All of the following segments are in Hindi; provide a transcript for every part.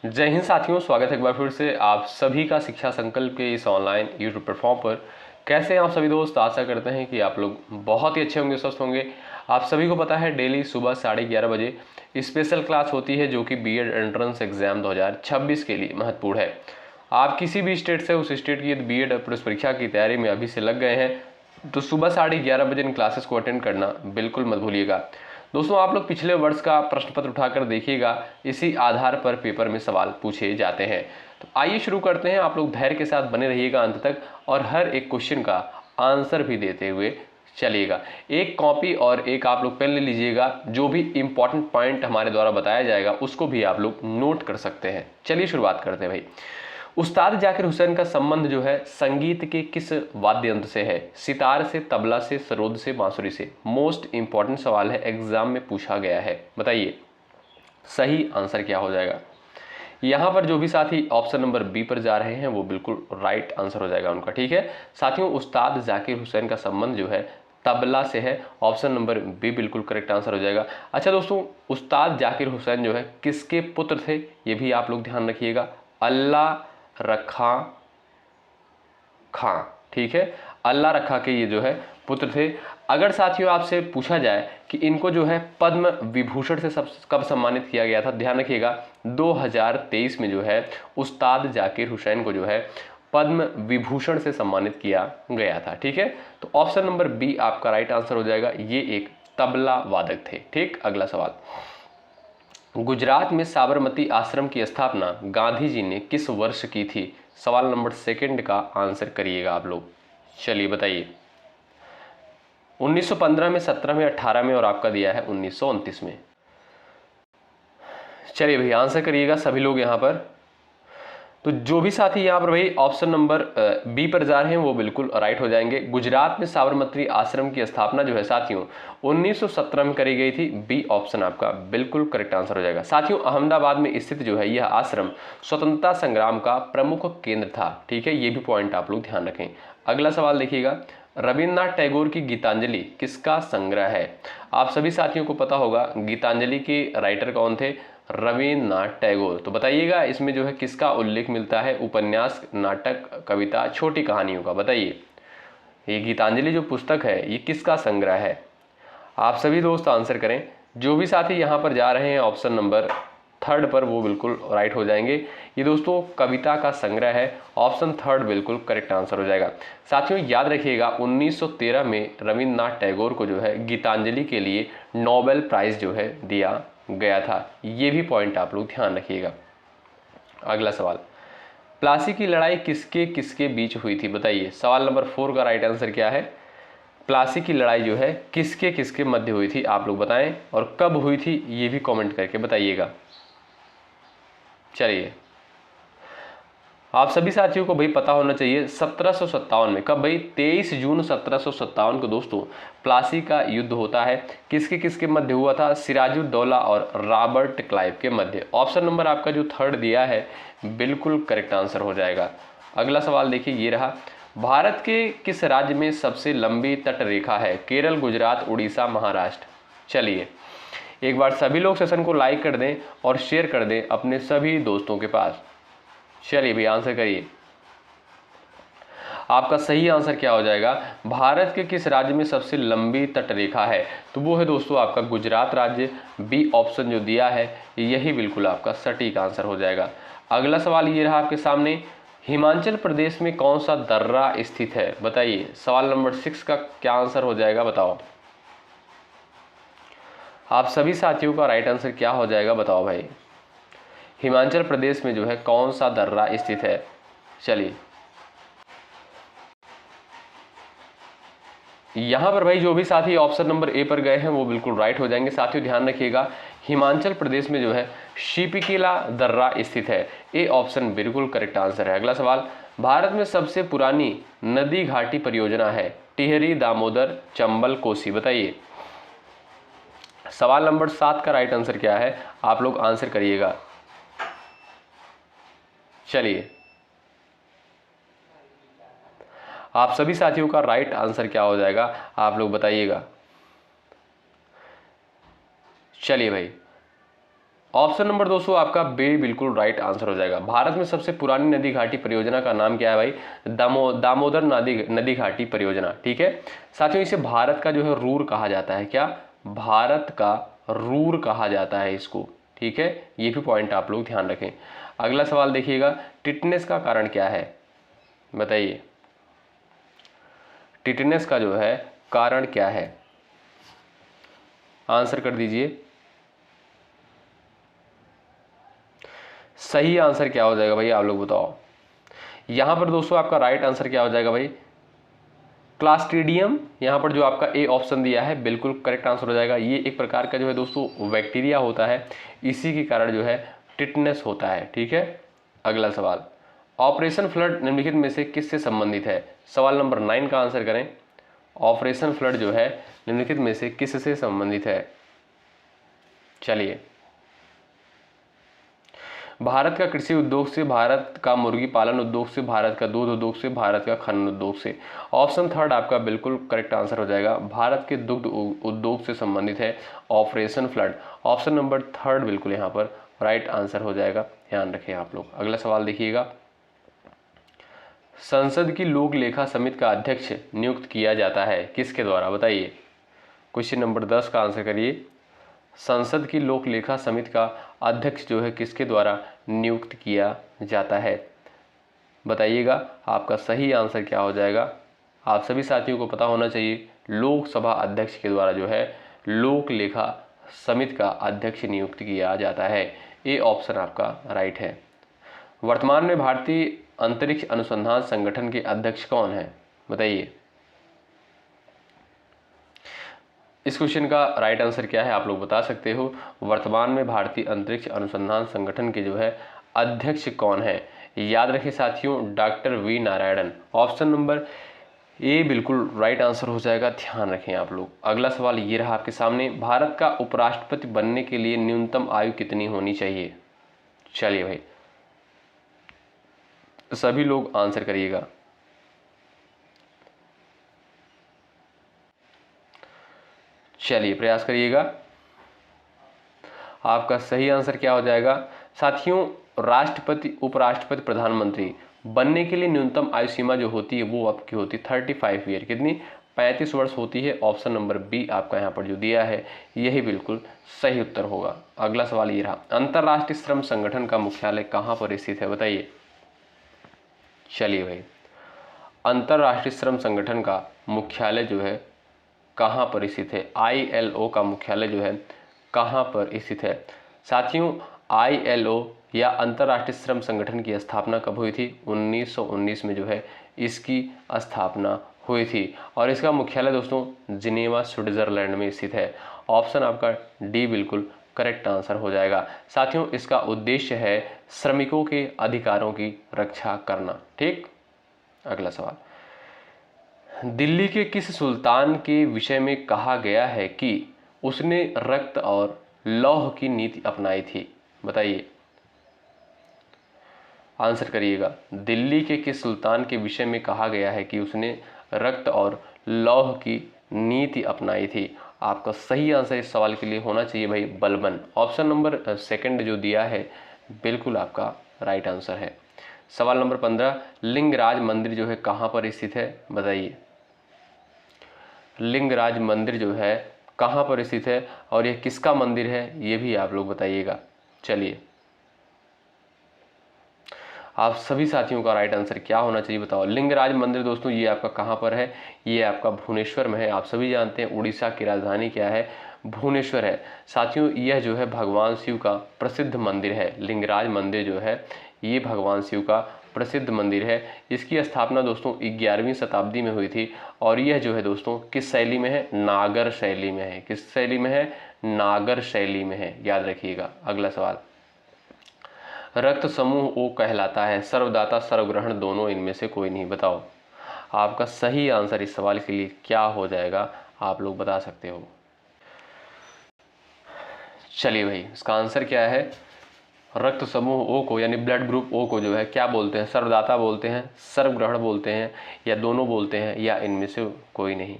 जय हिंद साथियों, स्वागत है एक बार फिर से आप सभी का शिक्षा संकल्प के इस ऑनलाइन यूट्यूब प्लेटफॉर्म पर। कैसे हैं आप सभी दोस्त? आशा करते हैं कि आप लोग बहुत ही अच्छे होंगे, स्वस्थ होंगे। आप सभी को पता है डेली सुबह 11:30 बजे स्पेशल क्लास होती है जो कि बीएड एंट्रेंस एग्जाम 2026 के लिए महत्वपूर्ण है। आप किसी भी स्टेट से उस स्टेट की बीएड प्रवेश परीक्षा की तैयारी में अभी से लग गए हैं तो सुबह 11:30 बजे इन क्लासेस को अटेंड करना बिल्कुल मत भूलिएगा। दोस्तों, आप लोग पिछले वर्ष का प्रश्न पत्र उठाकर देखिएगा, इसी आधार पर पेपर में सवाल पूछे जाते हैं। तो आइए शुरू करते हैं। आप लोग धैर्य के साथ बने रहिएगा अंत तक और हर एक क्वेश्चन का आंसर भी देते हुए चलिएगा। एक कॉपी और एक आप लोग पेन ले लीजिएगा, जो भी इंपॉर्टेंट पॉइंट हमारे द्वारा बताया जाएगा उसको भी आप लोग नोट कर सकते हैं। चलिए शुरुआत करते हैं भाई। उस्ताद जाकिर हुसैन का संबंध जो है संगीत के किस वाद्य यंत्र से है? सितार से, तबला से, सरोद से, बांसुरी से? मोस्ट इंपॉर्टेंट सवाल है, एग्जाम में पूछा गया है। बताइए सही आंसर क्या हो जाएगा। यहां पर जो भी साथी ऑप्शन नंबर बी पर जा रहे हैं वो बिल्कुल राइट आंसर हो जाएगा उनका। ठीक है साथियों, उस्ताद जाकिर हुसैन का संबंध जो है तबला से है। ऑप्शन नंबर बी बिल्कुल करेक्ट आंसर हो जाएगा। अच्छा दोस्तों, उस्ताद जाकिर हुसैन जो है किसके पुत्र थे, ये भी आप लोग ध्यान रखिएगा। अल्लाह रखा खां, ठीक है, अल्लाह रखा के ये जो है पुत्र थे। अगर साथियों आपसे पूछा जाए कि इनको जो है पद्म विभूषण से कब सम्मानित किया गया था, ध्यान रखिएगा 2023 में जो है उस्ताद जाकिर हुसैन को जो है पद्म विभूषण से सम्मानित किया गया था। ठीक है, तो ऑप्शन नंबर बी आपका राइट आंसर हो जाएगा। ये एक तबला वादक थे। ठीक, अगला सवाल। गुजरात में साबरमती आश्रम की स्थापना गांधी जी ने किस वर्ष की थी? सवाल नंबर सेकंड का आंसर करिएगा आप लोग। चलिए बताइए। 1915 में, 17 में, 18 में और आपका दिया है 1929 में। चलिए भैया आंसर करिएगा सभी लोग यहाँ पर। तो जो भी साथी यहाँ पर भाई ऑप्शन नंबर बी पर जा रहे हैं वो बिल्कुल राइट हो जाएंगे। गुजरात में साबरमती आश्रम की स्थापना जो है साथियों 1917 में करी गई थी। बी ऑप्शन आपका बिल्कुल करेक्ट आंसर हो जाएगा। साथियों, अहमदाबाद में स्थित जो है यह आश्रम स्वतंत्रता संग्राम का प्रमुख केंद्र था। ठीक है, ये भी पॉइंट आप लोग ध्यान रखें। अगला सवाल देखिएगा। रविन्द्रनाथ टैगोर की गीतांजलि किसका संग्रह है? आप सभी साथियों को पता होगा गीतांजलि के राइटर कौन थे? रविन्द्रनाथ टैगोर। तो बताइएगा इसमें जो है किसका उल्लेख मिलता है? उपन्यास, नाटक, कविता, छोटी कहानियों का? बताइए ये गीतांजलि जो पुस्तक है ये किसका संग्रह है? आप सभी दोस्त आंसर करें। जो भी साथी यहाँ पर जा रहे हैं ऑप्शन नंबर थर्ड पर वो बिल्कुल राइट हो जाएंगे। ये दोस्तों कविता का संग्रह है। ऑप्शन थर्ड बिल्कुल करेक्ट आंसर हो जाएगा। साथियों याद रखिएगा 1913 में रविन्द्रनाथ टैगोर को जो है गीतांजलि के लिए नोबेल प्राइज जो है दिया गया था। ये भी पॉइंट आप लोग ध्यान रखिएगा। अगला सवाल। प्लासी की लड़ाई किसके किसके बीच हुई थी? बताइए सवाल नंबर 4 का राइट आंसर क्या है? प्लासी की लड़ाई जो है किसके किसके मध्य हुई थी आप लोग बताएं, और कब हुई थी ये भी कमेंट करके बताइएगा। चलिए आप सभी साथियों को भाई पता होना चाहिए 1757 में, कब भाई? 23 जून 1757 को दोस्तों प्लासी का युद्ध होता है। किसके किसके मध्य हुआ था? सिराजुद्दौला और रॉबर्ट क्लाइव के मध्य। ऑप्शन नंबर आपका जो थर्ड दिया है बिल्कुल करेक्ट आंसर हो जाएगा। अगला सवाल देखिए ये रहा। भारत के किस राज्य में सबसे लंबी तट रेखा है? केरल, गुजरात, उड़ीसा, महाराष्ट्र? चलिए एक बार सभी लोग सेशन को लाइक कर दें और शेयर कर दें अपने सभी दोस्तों के पास। चलिए भी आंसर करिए। आपका सही आंसर क्या हो जाएगा? भारत के किस राज्य में सबसे लंबी तट रेखा है? तो वो है दोस्तों आपका गुजरात राज्य। बी ऑप्शन जो दिया है यही बिल्कुल आपका सटीक आंसर हो जाएगा। अगला सवाल ये रहा आपके सामने। हिमाचल प्रदेश में कौन सा दर्रा स्थित है? बताइए सवाल नंबर 6 का क्या आंसर हो जाएगा? बताओ आप सभी साथियों का राइट आंसर क्या हो जाएगा? बताओ भाई हिमाचल प्रदेश में जो है कौन सा दर्रा स्थित है? चलिए यहां पर भाई जो भी साथी ऑप्शन नंबर ए पर गए हैं वो बिल्कुल राइट हो जाएंगे। साथियों ध्यान रखिएगा हिमाचल प्रदेश में जो है शिपिकीला दर्रा स्थित है। ए ऑप्शन बिल्कुल करेक्ट आंसर है। अगला सवाल। भारत में सबसे पुरानी नदी घाटी परियोजना है? टिहरी, दामोदर, चंबल, कोसी? बताइए सवाल नंबर 7 का राइट आंसर क्या है? आप लोग आंसर करिएगा। चलिए आप सभी साथियों का राइट आंसर क्या हो जाएगा आप लोग बताइएगा। चलिए भाई ऑप्शन नंबर दोस्तों आपका बी बिल्कुल राइट आंसर हो जाएगा। भारत में सबसे पुरानी नदी घाटी परियोजना का नाम क्या है भाई? दामोदर नदी घाटी परियोजना। ठीक है साथियों, इसे भारत का जो है रूर कहा जाता है। क्या? भारत का रूर कहा जाता है इसको। ठीक है, ये भी पॉइंट आप लोग ध्यान रखें। अगला सवाल देखिएगा, टिटनेस का कारण क्या है? बताइए, टिटनेस का जो है कारण क्या है? आंसर कर दीजिए। सही आंसर क्या हो जाएगा भाई, आप लोग बताओ। यहां पर दोस्तों आपका राइट आंसर क्या हो जाएगा भाई? क्लास्ट्रीडियम। यहां पर जो आपका ए ऑप्शन दिया है बिल्कुल करेक्ट आंसर हो जाएगा। ये एक प्रकार का जो है दोस्तों बैक्टीरिया होता है, इसी के कारण जो है टिटनेस होता है। ठीक है, अगला सवाल, ऑपरेशन फ्लड निम्नलिखित में से किससे संबंधित है? सवाल नंबर 9 का आंसर करें। ऑपरेशन फ्लड जो है निम्नलिखित में से किससे संबंधित है? चलिए, भारत का कृषि उद्योग से, भारत का मुर्गी पालन उद्योग से, भारत का दूध उद्योग से, भारत का खनन उद्योग से। ऑप्शन थर्ड आपका बिल्कुल करेक्ट आंसर हो जाएगा। भारत के दुग्ध उद्योग से संबंधित है operation flood. Option number third बिल्कुल यहाँ पर राइट आंसर हो जाएगा, ध्यान रखें आप लोग। अगला सवाल देखिएगा, संसद की लोक लेखा समिति का अध्यक्ष नियुक्त किया जाता है किसके द्वारा? बताइए, क्वेश्चन नंबर 10 का आंसर करिए। संसद की लोक लेखा समिति का अध्यक्ष जो है किसके द्वारा नियुक्त किया जाता है? बताइएगा, आपका सही आंसर क्या हो जाएगा? आप सभी साथियों को पता होना चाहिए, लोकसभा अध्यक्ष के द्वारा जो है लोक लेखा समिति का अध्यक्ष नियुक्त किया जाता है। ये ऑप्शन आपका राइट है। वर्तमान में भारतीय अंतरिक्ष अनुसंधान संगठन के अध्यक्ष कौन है? बताइए, इस क्वेश्चन का राइट आंसर क्या है आप लोग बता सकते हो। वर्तमान में भारतीय अंतरिक्ष अनुसंधान संगठन के जो है अध्यक्ष कौन है? याद रखें साथियों, doctor V Narayanan. Option number A बिल्कुल राइट आंसर हो जाएगा, ध्यान रखें आप लोग। अगला सवाल ये रहा आपके सामने, भारत का उपराष्ट्रपति बनने के लिए न्यूनतम आयु कितनी होनी चाहिए? चलिए भाई, सभी लोग आंसर करिएगा। चलिए प्रयास करिएगा। आपका सही आंसर क्या हो जाएगा? साथियों, राष्ट्रपति, उपराष्ट्रपति, प्रधानमंत्री बनने के लिए न्यूनतम आयु सीमा जो होती है वो आपकी होती है 35 ईयर। कितनी? 35 वर्ष होती है। ऑप्शन नंबर बी आपका यहाँ पर जो दिया है यही बिल्कुल सही उत्तर होगा। अगला सवाल ये रहा, अंतर्राष्ट्रीय श्रम संगठन का मुख्यालय कहाँ पर स्थित है? बताइए। चलिए भाई, अंतर्राष्ट्रीय श्रम संगठन का मुख्यालय जो है कहाँ पर स्थित है? ILO का मुख्यालय जो है कहाँ पर स्थित है? साथियों, ILO या अंतर्राष्ट्रीय श्रम संगठन की स्थापना कब हुई थी? 1919 में जो है इसकी स्थापना हुई थी और इसका मुख्यालय दोस्तों जिनेवा स्विट्जरलैंड में स्थित है। ऑप्शन आपका डी बिल्कुल करेक्ट आंसर हो जाएगा। साथियों, इसका उद्देश्य है श्रमिकों के अधिकारों की रक्षा करना। ठीक, अगला सवाल, दिल्ली के किस सुल्तान के विषय में कहा गया है कि उसने रक्त और लौह की नीति अपनाई थी? बताइए, आंसर करिएगा। दिल्ली के किस सुल्तान के विषय में कहा गया है कि उसने रक्त और लौह की नीति अपनाई थी? आपका सही आंसर इस सवाल के लिए होना चाहिए भाई बलबन। ऑप्शन नंबर सेकंड जो दिया है बिल्कुल आपका राइट आंसर है। सवाल नंबर 15, लिंगराज मंदिर जो है कहाँ पर स्थित है? बताइए, लिंगराज मंदिर जो है कहाँ पर स्थित है और यह किसका मंदिर है ये भी आप लोग बताइएगा। चलिए, आप सभी साथियों का राइट आंसर क्या होना चाहिए बताओ। लिंगराज मंदिर दोस्तों ये आपका कहाँ पर है? ये आपका भुवनेश्वर में है। आप सभी जानते हैं उड़ीसा की राजधानी क्या है? भुवनेश्वर है। साथियों, यह जो है भगवान शिव का प्रसिद्ध मंदिर है। लिंगराज मंदिर जो है ये भगवान शिव का प्रसिद्ध मंदिर है। इसकी स्थापना दोस्तों 11वीं शताब्दी में हुई थी और यह जो है दोस्तों किस शैली में है? नागर शैली में है। किस शैली में है? नागर शैली में है, याद रखिएगा। अगला सवाल, रक्त समूह ओ कहलाता है, सर्वदाता सर्वग्रहण दोनों इनमें से कोई नहीं। बताओ, आपका सही आंसर इस सवाल के लिए क्या हो जाएगा? आप लोग बता सकते हो। चलिए भाई, इसका आंसर क्या है? रक्त समूह ओ को यानी ब्लड ग्रुप ओ को जो है क्या बोलते हैं? सर्वदाता बोलते हैं, सर्वग्रहण बोलते हैं, या दोनों बोलते हैं, या इनमें से कोई नहीं।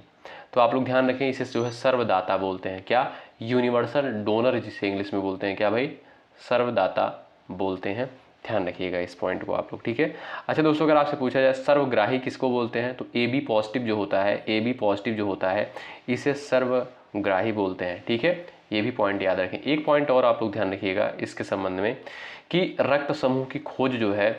तो आप लोग ध्यान रखें, इसे जो है सर्वदाता बोलते हैं। क्या? यूनिवर्सल डोनर जिसे इंग्लिश में बोलते हैं। क्या भाई? सर्वदाता बोलते हैं। ध्यान रखिएगा इस पॉइंट को आप लोग, ठीक है। अच्छा दोस्तों, अगर आपसे पूछा जाए सर्वग्राही किसको बोलते हैं, तो AB पॉजिटिव जो होता है, AB पॉजिटिव जो होता है इसे सर्वग्राही बोलते हैं, ठीक है। ये भी पॉइंट याद रखें। एक पॉइंट और आप लोग ध्यान रखिएगा इसके संबंध में कि रक्त समूह की खोज जो है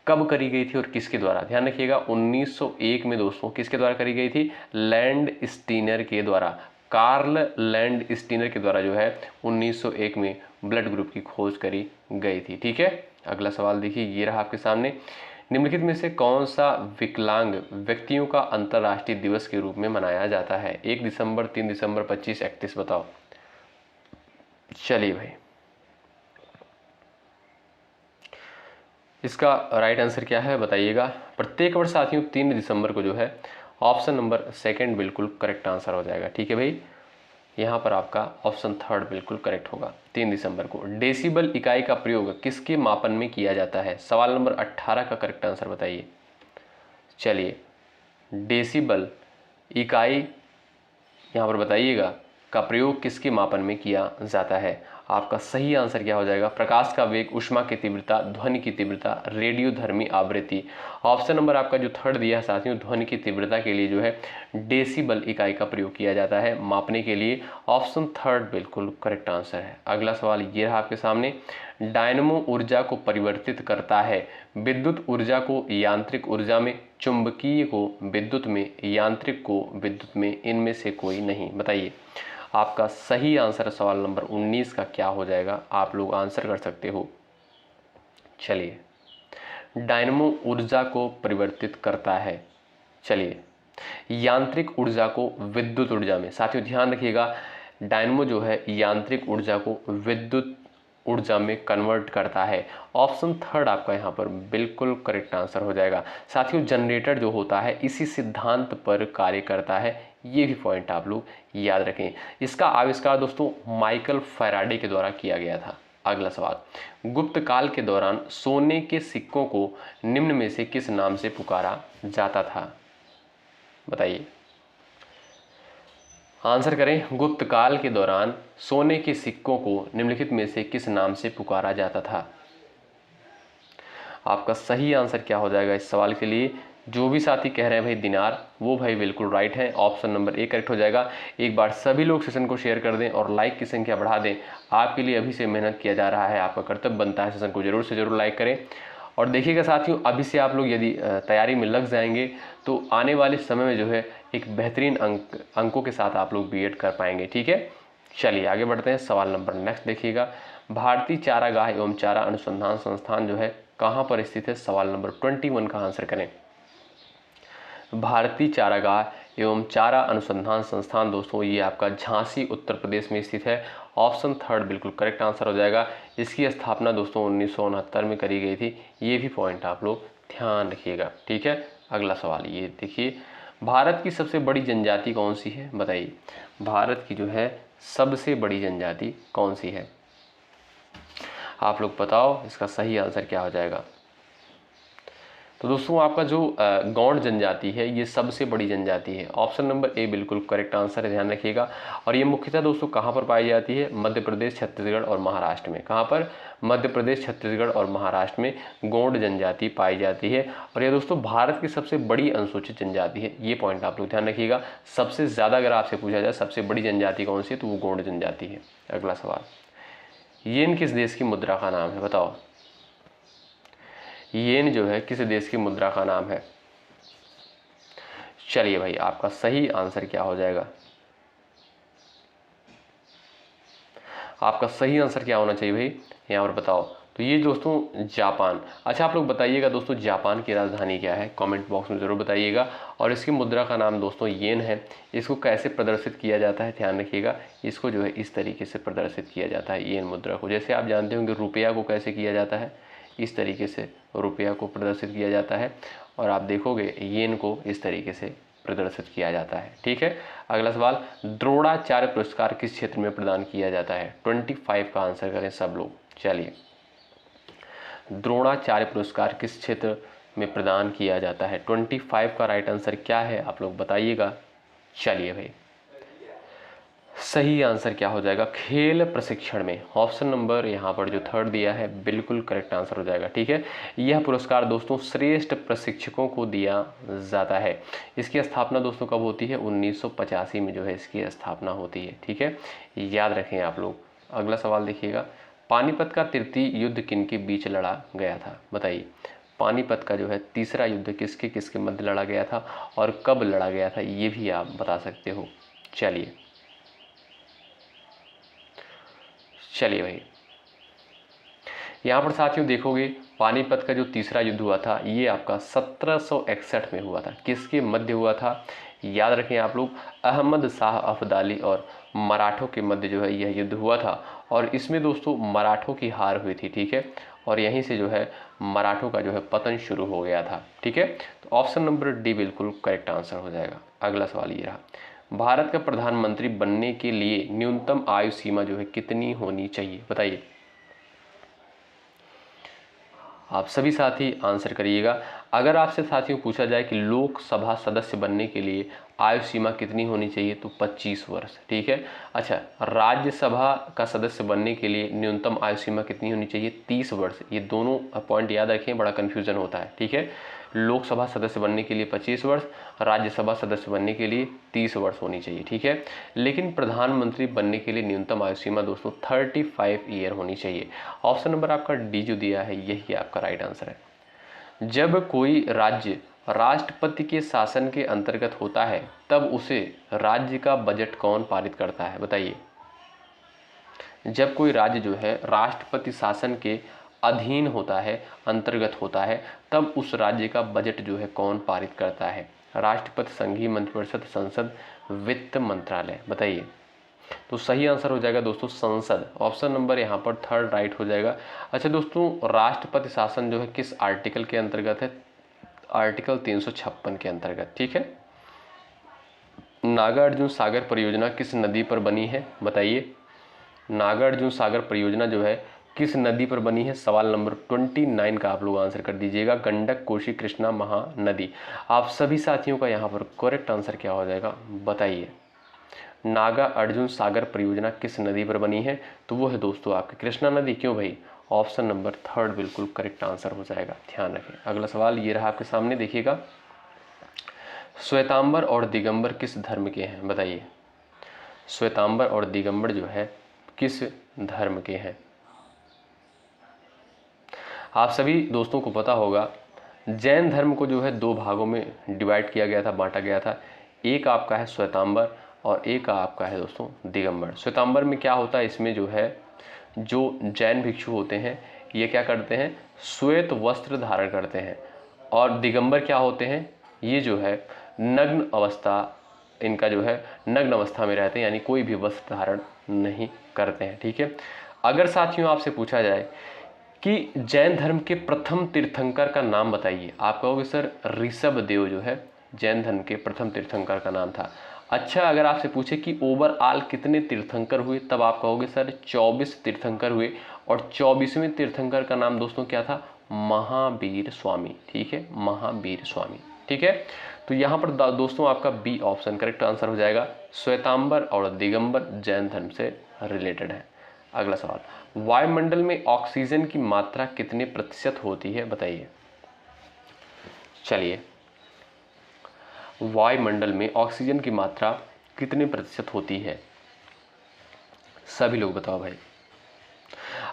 कब करी गई थी और किसके द्वारा। ध्यान रखिएगा 1901 में दोस्तों किसके द्वारा करी गई थी, लैंड स्टीनर के द्वारा, कार्ल लैंड स्टीनर के द्वारा जो है 1901 में ब्लड ग्रुप की खोज करी गई थी, ठीक है। अगला सवाल देखिए, ये रहा आपके सामने। निम्नलिखित में से कौन सा विकलांग व्यक्तियों का अंतर्राष्ट्रीय दिवस के रूप में मनाया जाता है, 1 दिसंबर, 3 दिसंबर, 25, 31, बताओ। चलिए भाई, इसका राइट आंसर क्या है बताइएगा। प्रत्येक वर्ष साथियों 3 दिसंबर को जो है ऑप्शन नंबर सेकंड बिल्कुल करेक्ट आंसर हो जाएगा, ठीक है भाई। यहाँ पर आपका ऑप्शन थर्ड बिल्कुल करेक्ट होगा। 3 दिसंबर को डेसिबल इकाई का प्रयोग किसके मापन में किया जाता है, सवाल नंबर 18 का करेक्ट आंसर बताइए। चलिए, डेसिबल इकाई यहाँ पर बताइएगा का प्रयोग किसके मापन में किया जाता है। आपका सही आंसर क्या हो जाएगा, प्रकाश का वेग, ऊष्मा की तीव्रता, ध्वनि की तीव्रता, रेडियोधर्मी आवृत्ति। ऑप्शन नंबर आपका जो थर्ड दिया है साथियों, ध्वनि की तीव्रता के लिए जो है डेसिबल इकाई का प्रयोग किया जाता है मापने के लिए। ऑप्शन थर्ड बिल्कुल करेक्ट आंसर है। अगला सवाल ये रहा आपके सामने। डायनमो ऊर्जा को परिवर्तित करता है, विद्युत ऊर्जा को यांत्रिक ऊर्जा में, चुंबकीय को विद्युत में, यांत्रिक को विद्युत में, इनमें से कोई नहीं। बताइए आपका सही आंसर सवाल नंबर 19 का क्या हो जाएगा, आप लोग आंसर कर सकते हो। चलिए, डायनमो ऊर्जा को परिवर्तित करता है, चलिए यांत्रिक ऊर्जा को विद्युत ऊर्जा में। साथियों ध्यान रखिएगा, डायनमो जो है यांत्रिक ऊर्जा को विद्युत ऊर्जा में कन्वर्ट करता है। ऑप्शन थर्ड आपका यहाँ पर बिल्कुल करेक्ट आंसर हो जाएगा। साथियों जनरेटर जो होता है इसी सिद्धांत पर कार्य करता है, ये भी पॉइंट आप लोग याद रखें। इसका आविष्कार दोस्तों माइकल फैराडे के द्वारा किया गया था। अगला सवाल, गुप्त काल के दौरान सोने के सिक्कों को निम्न में से किस नाम से पुकारा जाता था, बताइए। आंसर करें, गुप्त काल के दौरान सोने के सिक्कों को निम्नलिखित में से किस नाम से पुकारा जाता था। आपका सही आंसर क्या हो जाएगा इस सवाल के लिए। जो भी साथी कह रहे हैं भाई दिनार, वो भाई बिल्कुल राइट है, ऑप्शन नंबर ए करेक्ट हो जाएगा। एक बार सभी लोग सेशन को शेयर कर दें और लाइक की संख्या बढ़ा दें। आपके लिए अभी से मेहनत किया जा रहा है, आपका कर्तव्य बनता है सेशन को जरूर से जरूर लाइक करें। और देखिएगा साथियों, अभी से आप लोग यदि तैयारी में लग जाएंगे तो आने वाले समय में जो है एक बेहतरीन अंकों के साथ आप लोग बीएड कर पाएंगे, ठीक है। चलिए आगे बढ़ते हैं, सवाल नंबर नेक्स्ट देखिएगा। भारतीय चारागाह एवं चारा अनुसंधान संस्थान जो है कहाँ पर स्थित है, सवाल नंबर 21 का आंसर करें। भारतीय चारागाह एवं चारा अनुसंधान संस्थान दोस्तों ये आपका झांसी उत्तर प्रदेश में स्थित है। ऑप्शन थर्ड बिल्कुल करेक्ट आंसर हो जाएगा। इसकी स्थापना दोस्तों 1969 में करी गई थी, ये भी पॉइंट आप लोग ध्यान रखिएगा, ठीक है। अगला सवाल ये देखिए, भारत की सबसे बड़ी जनजाति कौन सी है, बताइए। भारत की जो है सबसे बड़ी जनजाति कौन सी है, आप लोग बताओ, इसका सही आंसर क्या हो जाएगा। तो दोस्तों आपका जो गौंड जनजाति है ये सबसे बड़ी जनजाति है। ऑप्शन नंबर ए बिल्कुल करेक्ट आंसर है, ध्यान रखिएगा। और ये मुख्यतः दोस्तों कहाँ पर पाई जाती है, मध्य प्रदेश, छत्तीसगढ़ और महाराष्ट्र में। कहाँ पर, मध्य प्रदेश, छत्तीसगढ़ और महाराष्ट्र में गौंड जनजाति पाई जाती है। और ये दोस्तों भारत की सबसे बड़ी अनुसूचित जनजाति है, ये पॉइंट आप लोग ध्यान रखिएगा। सबसे ज़्यादा अगर आपसे पूछा जाए सबसे बड़ी जनजाति कौन सी है तो वो गौंड जनजाति है। अगला सवाल, येन किस देश की मुद्रा का नाम है, बताओ। येन जो है किस देश की मुद्रा का नाम है। चलिए भाई आपका सही आंसर क्या हो जाएगा, आपका सही आंसर क्या होना चाहिए भाई, यहाँ पर बताओ। तो ये दोस्तों जापान। अच्छा आप लोग बताइएगा दोस्तों जापान की राजधानी क्या है, कमेंट बॉक्स में ज़रूर बताइएगा। और इसकी मुद्रा का नाम दोस्तों येन है। इसको कैसे प्रदर्शित किया जाता है, ध्यान रखिएगा। इसको जो है इस तरीके से प्रदर्शित किया जाता है येन मुद्रा को। जैसे आप जानते होंगे रुपया को कैसे किया जाता है, इस तरीके से रुपया को प्रदर्शित किया जाता है। और आप देखोगे येन को इस तरीके से प्रदर्शित किया जाता है, ठीक है। अगला सवाल, द्रोणाचार्य पुरस्कार किस क्षेत्र में प्रदान किया जाता है, 25 का आंसर करें सब लोग। चलिए, द्रोणाचार्य पुरस्कार किस क्षेत्र में प्रदान किया जाता है, 25 का राइट आंसर क्या है आप लोग बताइएगा। चलिए भाई सही आंसर क्या हो जाएगा, खेल प्रशिक्षण में। ऑप्शन नंबर यहाँ पर जो थर्ड दिया है बिल्कुल करेक्ट आंसर हो जाएगा। ठीक है, यह पुरस्कार दोस्तों श्रेष्ठ प्रशिक्षकों को दिया जाता है। इसकी स्थापना दोस्तों कब होती है, 1985 में जो है इसकी स्थापना होती है। ठीक है, याद रखें आप लोग। अगला सवाल देखिएगा, पानीपत का तृतीय युद्ध किन के बीच लड़ा गया था, बताइए। पानीपत का जो है तीसरा युद्ध किसके किसके मध्य लड़ा गया था और कब लड़ा गया था, ये भी आप बता सकते हो। चलिए भाई, यहाँ पर साथियों देखोगे पानीपत का जो तीसरा युद्ध हुआ था ये आपका 1761 में हुआ था। किसके मध्य हुआ था, याद रखें आप लोग, अहमद शाह अब्दाली और मराठों के मध्य जो है यह युद्ध हुआ था। और इसमें दोस्तों मराठों की हार हुई थी। ठीक है, और यहीं से जो है मराठों का जो है पतन शुरू हो गया था। ठीक है, तो ऑप्शन नंबर डी बिल्कुल करेक्ट आंसर हो जाएगा। अगला सवाल ये रहा, भारत का प्रधानमंत्री बनने के लिए न्यूनतम आयु सीमा जो है कितनी होनी चाहिए, बताइए। आप सभी साथी आंसर करिएगा। अगर आपसे साथियों पूछा जाए कि लोकसभा सदस्य बनने के लिए आयु सीमा कितनी होनी चाहिए तो 25 वर्ष। ठीक है, अच्छा, राज्यसभा का सदस्य बनने के लिए न्यूनतम आयु सीमा कितनी होनी चाहिए, 30 वर्ष। ये दोनों पॉइंट याद रखें, बड़ा कन्फ्यूजन होता है। ठीक है, लोकसभा सदस्य बनने के लिए 25 वर्ष, राज्यसभा सदस्य बनने के लिए 30 वर्ष होनी चाहिए। ठीक है, लेकिन प्रधानमंत्री बनने के लिए न्यूनतम आयु सीमा दोस्तों 35 ईयर होनी चाहिए। ऑप्शन नंबर आपका डी जो दिया है यही आपका राइट आंसर है। जब कोई राज्य राष्ट्रपति के शासन के अंतर्गत होता है तब उसे राज्य का बजट कौन पारित करता है, बताइए। जब कोई राज्य जो है राष्ट्रपति शासन के अधीन होता है, अंतर्गत होता है, तब उस राज्य का बजट जो है कौन पारित करता है, राष्ट्रपति, संघीय मंत्रिपरिषद, संसद, वित्त मंत्रालय, बताइए। तो सही आंसर हो जाएगा दोस्तों संसद। ऑप्शन नंबर यहाँ पर थर्ड राइट हो जाएगा। अच्छा दोस्तों, राष्ट्रपति शासन जो है किस आर्टिकल के अंतर्गत है, आर्टिकल 356 के अंतर्गत। ठीक है, नागार्जुन सागर परियोजना किस नदी पर बनी है, बताइए। नागार्जुन सागर परियोजना जो है किस नदी पर बनी है, सवाल नंबर 29 का आप लोग आंसर कर दीजिएगा। गंडक, कोसी, कृष्णा, महानदी। आप सभी साथियों का यहाँ पर करेक्ट आंसर क्या हो जाएगा, बताइए। नागा अर्जुन सागर परियोजना किस नदी पर बनी है, तो वो है दोस्तों आपकी कृष्णा नदी। क्यों भाई, ऑप्शन नंबर थर्ड बिल्कुल करेक्ट आंसर हो जाएगा, ध्यान रखें। अगला सवाल ये रहा आपके सामने, देखिएगा। श्वेतांबर और दिगंबर किस धर्म के हैं, बताइए। श्वेतांबर और दिगंबर जो है किस धर्म के हैं। आप सभी दोस्तों को पता होगा जैन धर्म को जो है दो भागों में डिवाइड किया गया था, बांटा गया था। एक आपका है श्वेतांबर और एक आपका है दोस्तों दिगंबर। श्वेतांबर में क्या होता है, इसमें जो है जो जैन भिक्षु होते हैं ये क्या करते हैं, श्वेत वस्त्र धारण करते हैं। और दिगंबर क्या होते हैं, ये जो है नग्न अवस्था, इनका जो है नग्न अवस्था में रहते हैं, यानी कोई भी वस्त्र धारण नहीं करते हैं। ठीक है, अगर साथियों आपसे पूछा जाए कि जैन धर्म के प्रथम तीर्थंकर का नाम बताइए, आप कहोगे सर ऋषभ देव जो है जैन धर्म के प्रथम तीर्थंकर का नाम था। अच्छा, अगर आपसे पूछे कि ओवरऑल कितने तीर्थंकर हुए, तब आप कहोगे सर 24 तीर्थंकर हुए। और 24वें तीर्थंकर का नाम दोस्तों क्या था, महावीर स्वामी। ठीक है, महावीर स्वामी। ठीक है, तो यहाँ पर दोस्तों आपका बी ऑप्शन करेक्ट आंसर हो जाएगा। श्वेतांबर और दिगंबर जैन धर्म से रिलेटेड है। अगला सवाल, वायुमंडल में ऑक्सीजन की मात्रा कितने प्रतिशत होती है, बताइए। चलिए, वायुमंडल में ऑक्सीजन की मात्रा कितने प्रतिशत होती है, सभी लोग बताओ भाई।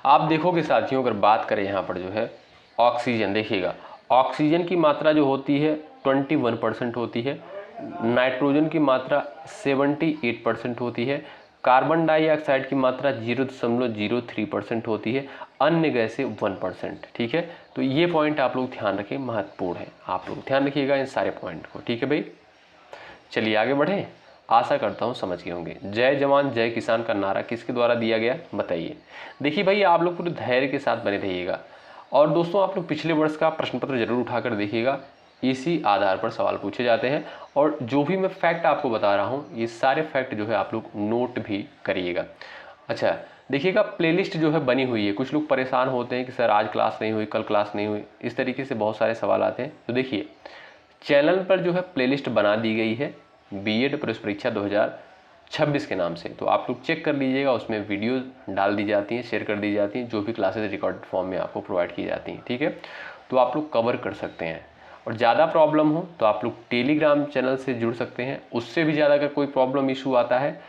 आप देखोगे साथियों, अगर बात करें यहाँ पर जो है ऑक्सीजन, देखिएगा ऑक्सीजन की मात्रा जो होती है 21% होती है, नाइट्रोजन की मात्रा 78% होती है, कार्बन डाइऑक्साइड की मात्रा 0.03% होती है, अन्य गैसें 1%। ठीक है, तो ये पॉइंट आप लोग ध्यान रखें, महत्वपूर्ण है, आप लोग ध्यान रखिएगा इन सारे पॉइंट को। ठीक है भाई, चलिए आगे बढ़ें। आशा करता हूँ समझ गए होंगे। जय जवान जय किसान का नारा किसके द्वारा दिया गया, बताइए। देखिए भाई, आप लोग पूरे धैर्य के साथ बने रहिएगा। और दोस्तों आप लोग पिछले वर्ष का प्रश्न पत्र जरूर उठाकर देखिएगा, इसी आधार पर सवाल पूछे जाते हैं। और जो भी मैं फैक्ट आपको बता रहा हूँ ये सारे फैक्ट जो है आप लोग नोट भी करिएगा। अच्छा, देखिएगा प्लेलिस्ट जो है बनी हुई है। कुछ लोग परेशान होते हैं कि सर आज क्लास नहीं हुई, कल क्लास नहीं हुई, इस तरीके से बहुत सारे सवाल आते हैं। तो देखिए चैनल पर जो है प्लेलिस्ट बना दी गई है, बीएड प्रवेश परीक्षा 26 के नाम से। तो आप लोग चेक कर लीजिएगा, उसमें वीडियो डाल दी जाती हैं, शेयर कर दी जाती हैं, जो भी क्लासेस रिकॉर्डेड फॉर्म में आपको प्रोवाइड की जाती हैं, ठीक है। तो आप लोग कवर कर सकते हैं। और ज़्यादा प्रॉब्लम हो तो आप लोग टेलीग्राम चैनल से जुड़ सकते हैं। उससे भी ज़्यादा अगर कोई प्रॉब्लम इशू आता है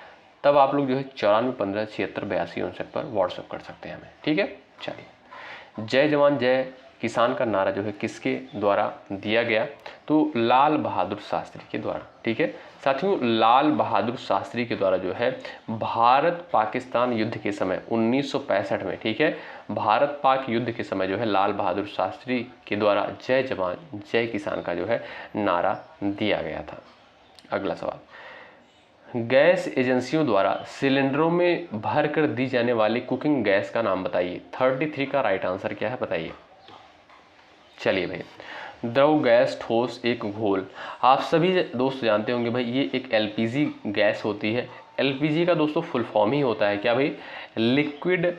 तब आप लोग जो है 9415768259 पर व्हाट्सअप कर सकते हैं हमें, ठीक है। चलिए, जय जवान जय किसान का नारा जो है किसके द्वारा दिया गया? तो लाल बहादुर शास्त्री के द्वारा, ठीक है साथियों। लाल बहादुर शास्त्री के द्वारा जो है भारत पाकिस्तान युद्ध के समय 1965 में, ठीक है, भारत पाक युद्ध के समय जो है लाल बहादुर शास्त्री के द्वारा जय जवान जय किसान का जो है नारा दिया गया था। अगला सवाल, गैस एजेंसियों द्वारा सिलेंडरों में भर कर दी जाने वाली कुकिंग गैस का नाम बताइए। 33 का राइट आंसर क्या है बताइए। चलिए भाई, द्रव गैस ठोस एक घोल। आप सभी दोस्त जानते होंगे भाई ये एक एलपीजी गैस होती है। एलपीजी का दोस्तों फुल फॉर्म ही होता है क्या भाई? लिक्विड,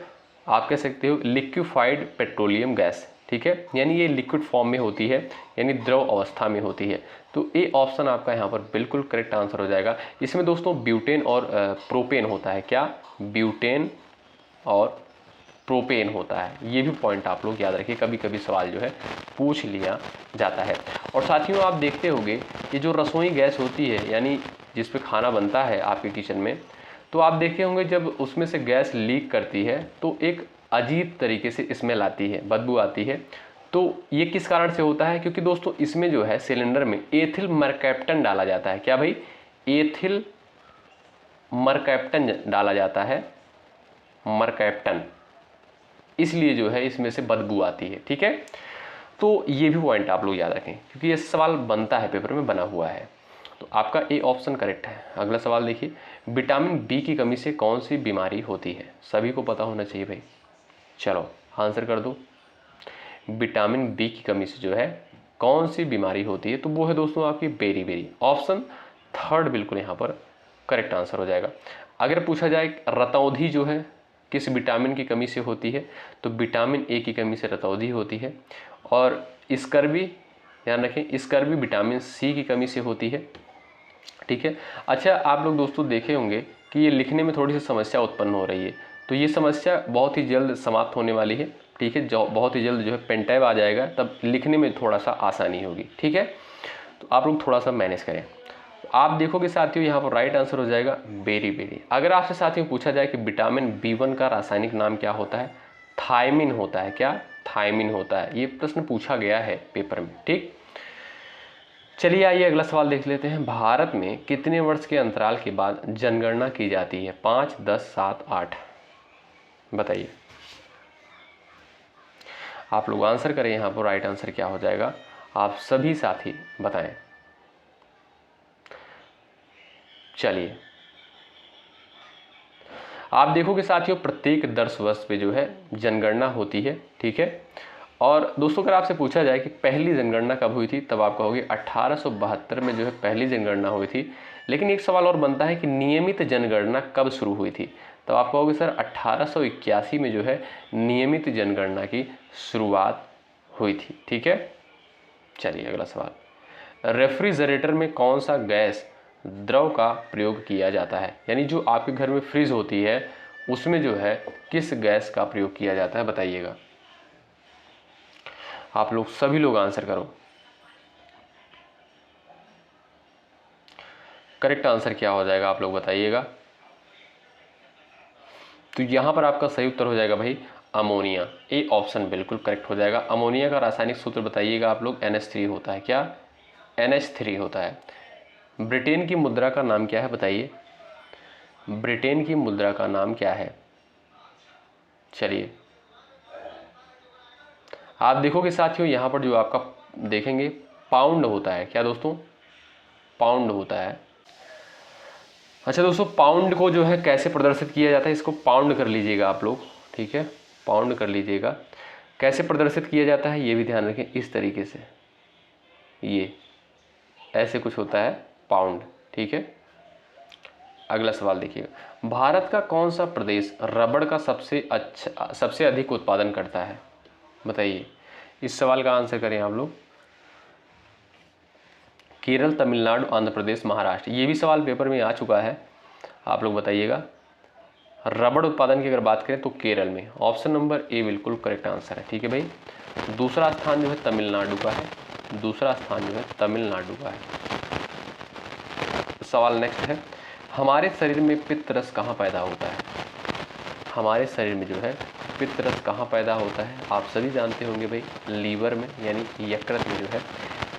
आप कह सकते हो लिक्विफाइड पेट्रोलियम गैस, ठीक है। यानी ये लिक्विड फॉर्म में होती है, यानी द्रव अवस्था में होती है। तो ए ऑप्शन आपका यहाँ पर बिल्कुल करेक्ट आंसर हो जाएगा। इसमें दोस्तों ब्यूटेन और प्रोपेन होता है। क्या? ब्यूटेन और प्रोपेन होता है। ये भी पॉइंट आप लोग याद रखिए, कभी कभी सवाल जो है पूछ लिया जाता है। और साथियों आप देखते होंगे ये जो रसोई गैस होती है, यानी जिस पे खाना बनता है आपके किचन में, तो आप देखे होंगे जब उसमें से गैस लीक करती है तो एक अजीब तरीके से स्मेल आती है, बदबू आती है। तो ये किस कारण से होता है? क्योंकि दोस्तों इसमें जो है सिलेंडर में एथिल मरकैप्टन डाला जाता है। क्या भाई? एथिल मरकैप्टन डाला जाता है, मरकैप्टन, इसलिए जो है इसमें से बदबू आती है, ठीक है। तो ये भी पॉइंट आप लोग याद रखें क्योंकि ये सवाल बनता है, पेपर में बना हुआ है। तो आपका ए ऑप्शन करेक्ट है। अगला सवाल देखिए, विटामिन बी की कमी से कौन सी बीमारी होती है? सभी को पता होना चाहिए भाई। चलो आंसर कर दो। विटामिन बी की कमी से जो है कौन सी बीमारी होती है? तो वो है दोस्तों आपकी बेरी। ऑप्शन थर्ड बिल्कुल यहाँ पर करेक्ट आंसर हो जाएगा। अगर पूछा जाए रतौंधी जो है किस विटामिन की कमी से होती है, तो विटामिन ए की कमी से रतौंधी होती है। और स्कर्वी, ध्यान रखें, स्कर्वी विटामिन सी की कमी से होती है, ठीक है। अच्छा, आप लोग दोस्तों देखे होंगे कि ये लिखने में थोड़ी सी समस्या उत्पन्न हो रही है, तो ये समस्या बहुत ही जल्द समाप्त होने वाली है, ठीक है। जो बहुत ही जल्द जो है पेन टैब आ जाएगा, तब लिखने में थोड़ा सा आसानी होगी, ठीक है। तो आप लोग थोड़ा सा मैनेज करें। आप देखोगे साथियों यहाँ पर राइट आंसर हो जाएगा बेरी। अगर आपसे साथियों पूछा जाए कि विटामिन B1 का रासायनिक नाम क्या होता है? थायमिन होता है। क्या? थायमिन होता है। ये प्रश्न पूछा गया है पेपर में, ठीक। चलिए आइए अगला सवाल देख लेते हैं। भारत में कितने वर्ष के अंतराल के बाद जनगणना की जाती है? 5, 10, 7, 8 बताइए। आप लोग आंसर करें, यहाँ पर राइट आंसर क्या हो जाएगा आप सभी साथी बताएं। चलिए, आप देखोगे साथियों प्रत्येक 10 वर्ष पे जो है जनगणना होती है, ठीक है। और दोस्तों अगर आपसे पूछा जाए कि पहली जनगणना कब हुई थी, तब आप कहोगे 1872 में जो है पहली जनगणना हुई थी। लेकिन एक सवाल और बनता है कि नियमित जनगणना कब शुरू हुई थी? तब आप कहोगे सर 1881 में जो है नियमित जनगणना की शुरुआत हुई थी, ठीक है। चलिए अगला सवाल, रेफ्रिजरेटर में कौन सा गैस द्रव का प्रयोग किया जाता है? यानी जो आपके घर में फ्रिज होती है उसमें जो है किस गैस का प्रयोग किया जाता है बताइएगा। आप लोग सभी लोग आंसर करो। करेक्ट आंसर क्या हो जाएगा आप लोग बताइएगा। तो यहां पर आपका सही उत्तर हो जाएगा भाई अमोनिया। ए ऑप्शन बिल्कुल करेक्ट हो जाएगा। अमोनिया का रासायनिक सूत्र बताइएगा आप लोग। NH3 होता है। क्या? NH3 होता है। ब्रिटेन की मुद्रा का नाम क्या है बताइए। ब्रिटेन की मुद्रा का नाम क्या है? चलिए, आप देखोगे साथियों यहाँ पर जो आपका देखेंगे पाउंड होता है। क्या दोस्तों? पाउंड होता है। अच्छा दोस्तों, पाउंड को जो है कैसे प्रदर्शित किया जाता है, इसको पाउंड कर लीजिएगा आप लोग, ठीक है। पाउंड कर लीजिएगा। कैसे प्रदर्शित किया जाता है ये भी ध्यान रखें, इस तरीके से, ये ऐसे कुछ होता है पाउंड, ठीक है। अगला सवाल देखिएगा, भारत का कौन सा प्रदेश रबड़ का सबसे अधिक उत्पादन करता है बताइए। इस सवाल का आंसर करें आप लोग। केरल, तमिलनाडु, आंध्र प्रदेश, महाराष्ट्र। ये भी सवाल पेपर में आ चुका है। आप लोग बताइएगा। रबड़ उत्पादन की अगर बात करें तो केरल में, ऑप्शन नंबर ए बिल्कुल करेक्ट आंसर है। ठीक है भाई। दूसरा स्थान जो है तमिलनाडु का है, दूसरा स्थान जो है तमिलनाडु का है। सवाल नेक्स्ट है, हमारे शरीर में पित्त रस कहाँ पैदा होता है? हमारे शरीर में जो है पित्त रस कहाँ पैदा होता है? आप सभी जानते होंगे भाई, लीवर में यानी यकृत में जो है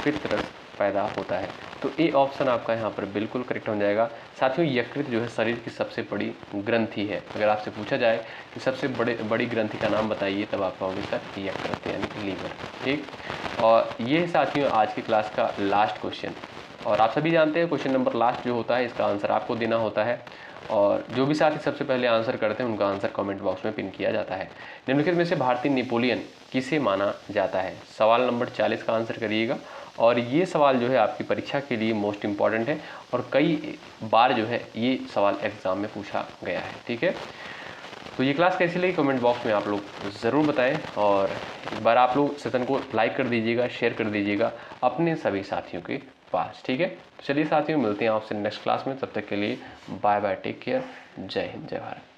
पित्त रस पैदा होता है। तो ए ऑप्शन आपका यहाँ पर बिल्कुल करेक्ट हो जाएगा। साथियों, यकृत जो है शरीर की सबसे बड़ी ग्रंथि है। अगर आपसे पूछा जाए कि सबसे बड़ी ग्रंथि का नाम बताइए, तब आप कहोगे सर यकृत यानी लीवर। ठीक, और ये साथियों आज की क्लास का लास्ट क्वेश्चन, और आप सभी जानते हैं क्वेश्चन नंबर लास्ट जो होता है इसका आंसर आपको देना होता है, और जो भी साथी सबसे पहले आंसर करते हैं उनका आंसर कमेंट बॉक्स में पिन किया जाता है। निम्नलिखित में से भारतीय नेपोलियन किसे माना जाता है? सवाल नंबर 40 का आंसर करिएगा। और ये सवाल जो है आपकी परीक्षा के लिए मोस्ट इंपॉर्टेंट है, और कई बार जो है ये सवाल एग्जाम में पूछा गया है। ठीक है, तो ये क्लास कैसी लगी कमेंट बॉक्स में आप लोग ज़रूर बताएं, और एक बार आप लोग सेशन को लाइक कर दीजिएगा, शेयर कर दीजिएगा अपने सभी साथियों के पास। ठीक है, तो चलिए साथियों, मिलते हैं आपसे नेक्स्ट क्लास में। तब तक के लिए बाय बाय, टेक केयर, जय हिंद, जय भारत।